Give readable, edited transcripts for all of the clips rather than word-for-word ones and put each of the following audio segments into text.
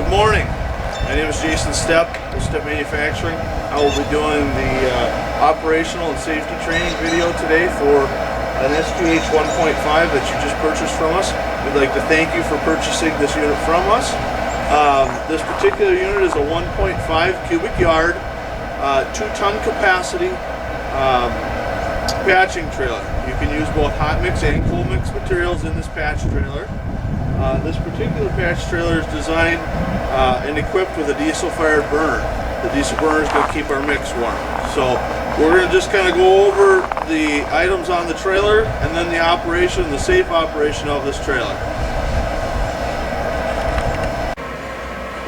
Good morning. My name is Stepp with Stepp Manufacturing. I will be doing the operational and safety training video today for an SGH 1.5 that you just purchased from us. We'd like to thank you for purchasing this unit from us. This particular unit is a 1.5 cubic yard, 2-ton capacity patching trailer. You can use both hot mix and cold mix materials in this patch trailer. This particular patch trailer is designed and equipped with a diesel-fired burner. The diesel burner is going to keep our mix warm. So we're going to just kind of go over the items on the trailer and then the operation, the safe operation of this trailer.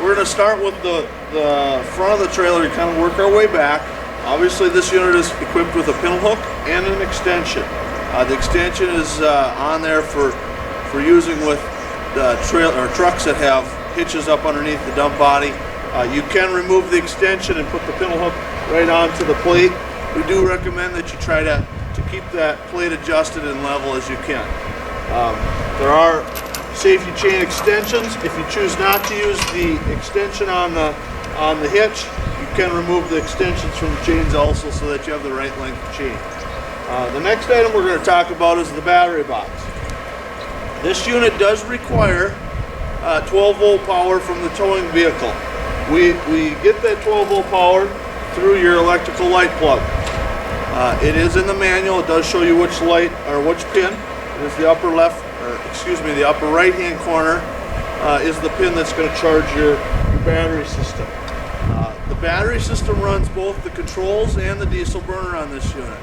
We're going to start with the front of the trailer and kind of work our way back. Obviously this unit is equipped with a pintle hook and an extension. The extension is on there for using with trucks that have hitches up underneath the dump body. You can remove the extension and put the pintle hook right onto the plate. We do recommend that you try to keep that plate adjusted and level as you can. There are safety chain extensions. If you choose not to use the extension on the hitch, you can remove the extensions from the chains also so that you have the right length of chain. The next item we're going to talk about is the battery box. This unit does require 12-volt power from the towing vehicle. We get that 12-volt power through your electrical light plug. It is in the manual. It does show you which light or which pin. It is the upper left, or excuse me, the upper right-hand corner is the pin that's going to charge your battery system. The battery system runs both the controls and the diesel burner on this unit.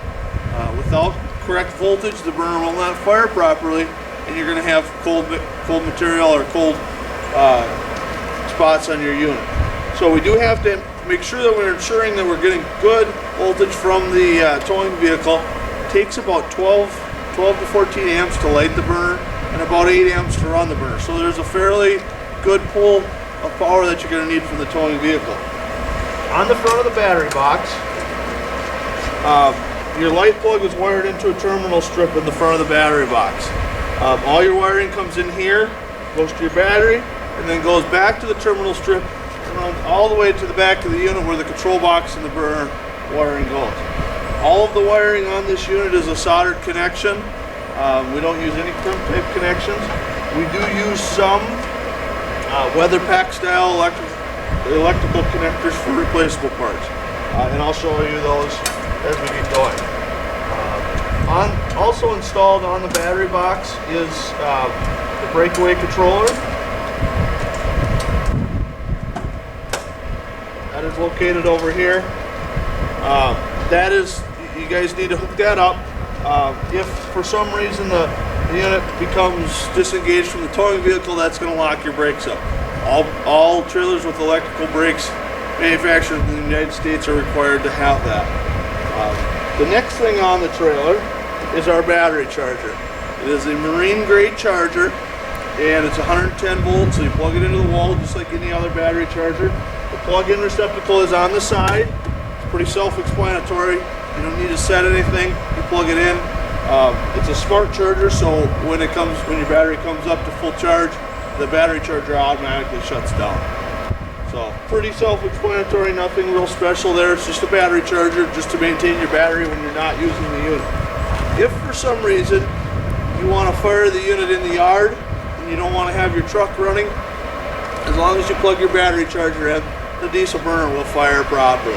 Without correct voltage, the burner will not fire properly, and you're going to have cold material or cold spots on your unit. So we do have to make sure that we're ensuring that we're getting good voltage from the towing vehicle. It takes about 12 to 14 amps to light the burner and about 8 amps to run the burner. So there's a fairly good pull of power that you're going to need from the towing vehicle. On the front of the battery box, your light plug is wired into a terminal strip in the front of the battery box. All your wiring comes in here, goes to your battery, and then goes back to the terminal strip and runs all the way to the back of the unit where the control box and the burner wiring goes. All of the wiring on this unit is a soldered connection. We don't use any crimp type connections. We do use some weather pack style electrical connectors for replaceable parts. And I'll show you those as we get going. Also installed on the battery box is the breakaway controller. That is located over here. That is, you guys need to hook that up. If for some reason the unit becomes disengaged from the towing vehicle, that's going to lock your brakes up. All trailers with electrical brakes manufactured in the United States are required to have that. The next thing on the trailer is our battery charger. It is a marine grade charger and it's 110 volts, so you plug it into the wall just like any other battery charger. The plug-in receptacle is on the side. It's pretty self-explanatory. You don't need to set anything. You plug it in. It's a smart charger, so when your battery comes up to full charge, the battery charger automatically shuts down. So pretty self-explanatory, nothing real special there. It's just a battery charger just to maintain your battery when you're not using the unit. If for some reason you want to fire the unit in the yard and you don't want to have your truck running, as long as you plug your battery charger in, the diesel burner will fire properly.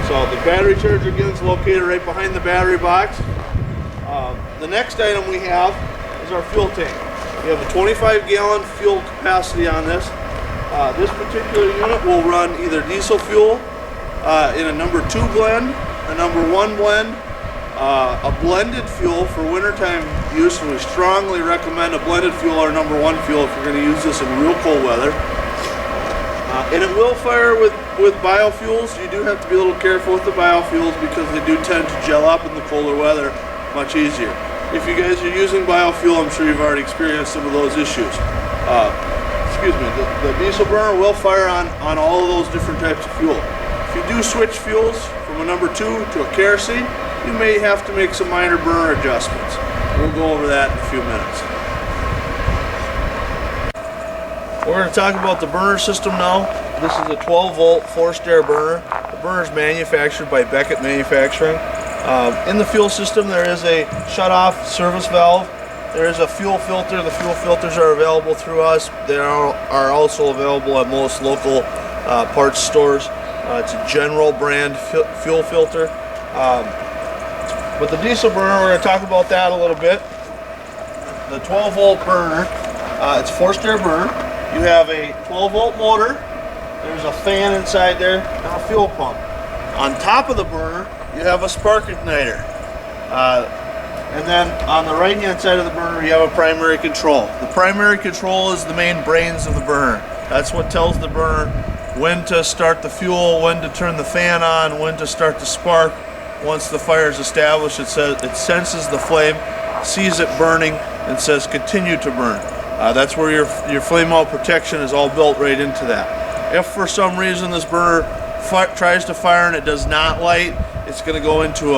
So the battery charger again is located right behind the battery box. The next item we have is our fuel tank. We have a 25-gallon fuel capacity on this. This particular unit will run either diesel fuel in a number 2 blend, a number 1 blend, a blended fuel for wintertime use, and we strongly recommend a blended fuel or number 1 fuel if you're going to use this in real cold weather. And it will fire with biofuels. You do have to be a little careful with the biofuels because they do tend to gel up in the colder weather much easier. If you guys are using biofuel, I'm sure you've already experienced some of those issues. The diesel burner will fire on all of those different types of fuel. If you do switch fuels from a number 2 to a kerosene, you may have to make some minor burner adjustments. We'll go over that in a few minutes. We're going to talk about the burner system now. This is a 12 volt forced air burner. The burner is manufactured by Beckett Manufacturing. In the fuel system there is a shut off service valve. There is a fuel filter. The fuel filters are available through us. They are also available at most local parts stores. It's a General brand fuel filter. But the diesel burner, we're going to talk about that a little bit. The 12 volt burner, it's a forced air burner. You have a 12 volt motor. There's a fan inside there and a fuel pump. On top of the burner, you have a spark igniter. And then on the right hand side of the burner, you have a primary control. The primary control is the main brains of the burner. That's what tells the burner when to start the fuel, when to turn the fan on, when to start the spark. Once the fire is established, it senses the flame, sees it burning, and says continue to burn. That's where your flame out protection is all built right into that. If for some reason this burner tries to fire and it does not light, it's going to go into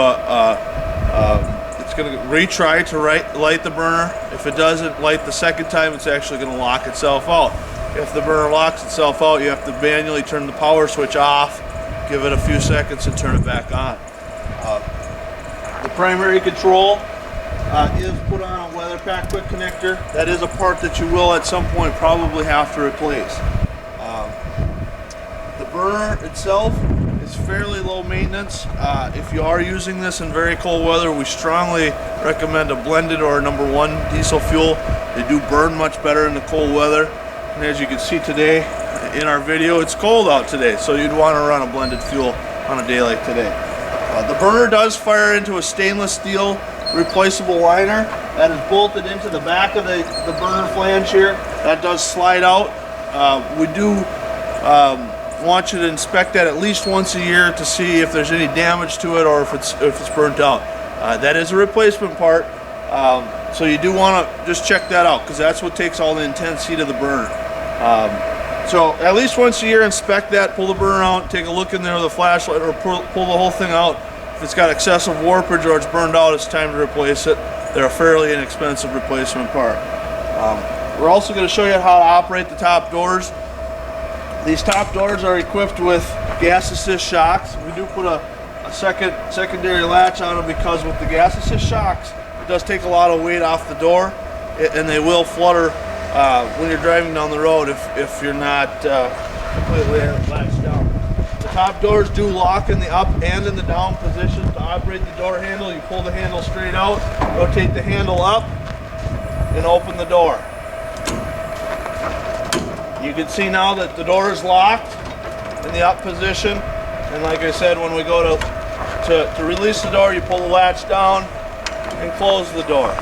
it's going to retry to light the burner. If it doesn't light the second time, it's actually going to lock itself out. If the burner locks itself out, you have to manually turn the power switch off, give it a few seconds, and turn it back on. The primary control is put on a weather pack quick connector. That is a part that you will at some point probably have to replace. The burner itself is fairly low maintenance. If you are using this in very cold weather, we strongly recommend a blended or a number 1 diesel fuel. They do burn much better in the cold weather. And as you can see today in our video, it's cold out today, so you'd want to run a blended fuel on a day like today. The burner does fire into a stainless steel replaceable liner that is bolted into the back of the burner flange here. That does slide out. We do want you to inspect that at least once a year to see if there's any damage to it or if it's burnt out. That is a replacement part, so you do want to just check that out because that's what takes all the intense heat of the burner. So at least once a year, inspect that, pull the burner out, take a look in there with a flashlight, or pull the whole thing out. If it's got excessive warpage or it's burned out, it's time to replace it. They're a fairly inexpensive replacement part. We're also going to show you how to operate the top doors. These top doors are equipped with gas assist shocks. We do put a secondary latch on them because with the gas assist shocks, it does take a lot of weight off the door, and they will flutter when you're driving down the road if you're not completely latched down. The top doors do lock in the up and in the down position. To operate the door handle, you pull the handle straight out, rotate the handle up, and open the door. You can see now that the door is locked in the up position, and like I said, when we go to release the door, you pull the latch down and close the door.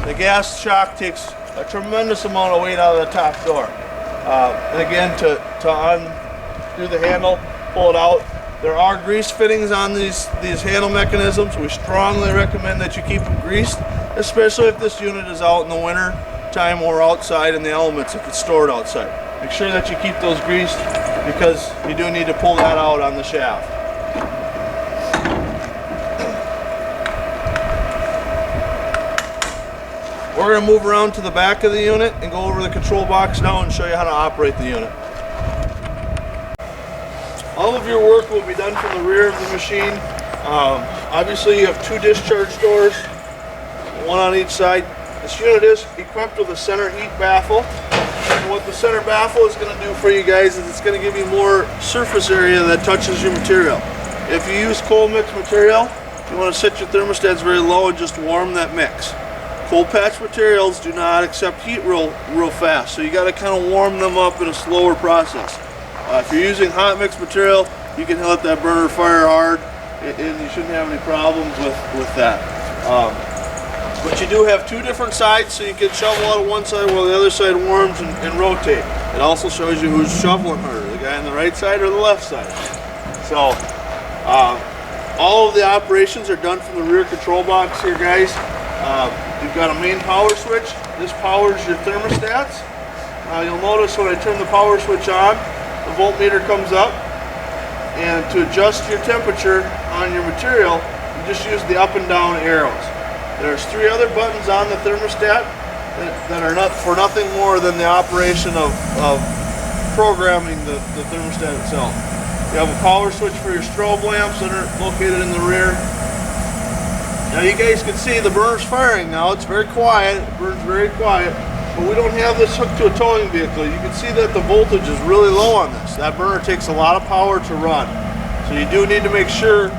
The gas shock takes a tremendous amount of weight out of the top door. And again, to undo the handle, pull it out. There are grease fittings on these handle mechanisms. We strongly recommend that you keep them greased, especially if this unit is out in the winter time or outside in the elements if it's stored outside. Make sure that you keep those greased because you do need to pull that out on the shaft. We're going to move around to the back of the unit and go over the control box now and show you how to operate the unit. All of your work will be done from the rear of the machine. Obviously you have 2 discharge doors, 1 on each side. This unit is equipped with a center heat baffle. And what the center baffle is going to do for you guys is it's going to give you more surface area that touches your material. If you use cold mix material, you want to set your thermostats very low and just warm that mix. Cold patch materials do not accept heat real fast, so you got to kind of warm them up in a slower process. If you're using hot mix material, you can let that burner fire hard, and you shouldn't have any problems with that. But you do have 2 different sides, so you can shovel out of one side while the other side warms and rotate. It also shows you who's shoveling harder, the guy on the right side or the left side. So all of the operations are done from the rear control box here, guys. You've got a main power switch. This powers your thermostats. You'll notice when I turn the power switch on, the voltmeter comes up, and to adjust your temperature on your material, you just use the up and down arrows. There's 3 other buttons on the thermostat that are not for nothing more than the operation of programming the thermostat itself. You have a power switch for your strobe lamps that are located in the rear. Now you guys can see the burner's firing now. It's very quiet, it burns very quiet, but we don't have this hooked to a towing vehicle. You can see that the voltage is really low on this. That burner takes a lot of power to run. So you do need to make sure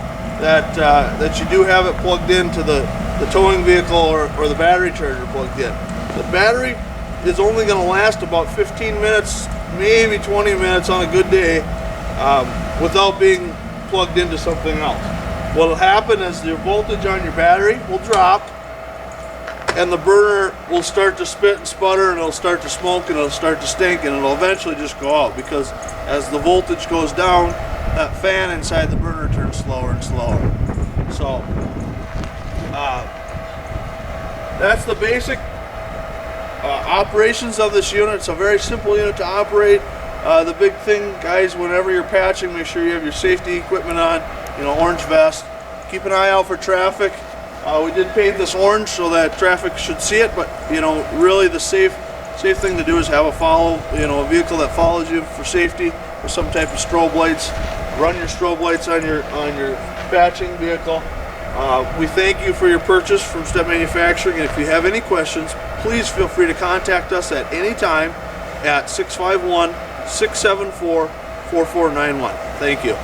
that that you do have it plugged into the towing vehicle or the battery charger plugged in. The battery is only going to last about 15 minutes, maybe 20 minutes on a good day without being plugged into something else. What will happen is the voltage on your battery will drop and the burner will start to spit and sputter, and it'll start to smoke, and it'll start to stink, and it'll eventually just go out, because as the voltage goes down, that fan inside the burner turns slower and slower. So that's the basic operations of this unit. It's a very simple unit to operate. The big thing, guys, whenever you're patching, make sure you have your safety equipment on, orange vest. Keep an eye out for traffic. We did paint this orange so that traffic should see it, but really the safe thing to do is have a vehicle that follows you for safety, or some type of strobe lights. Run your strobe lights on your patching vehicle. We thank you for your purchase from Stepp Manufacturing, and if you have any questions, please feel free to contact us at any time at 651-674-4491. Thank you.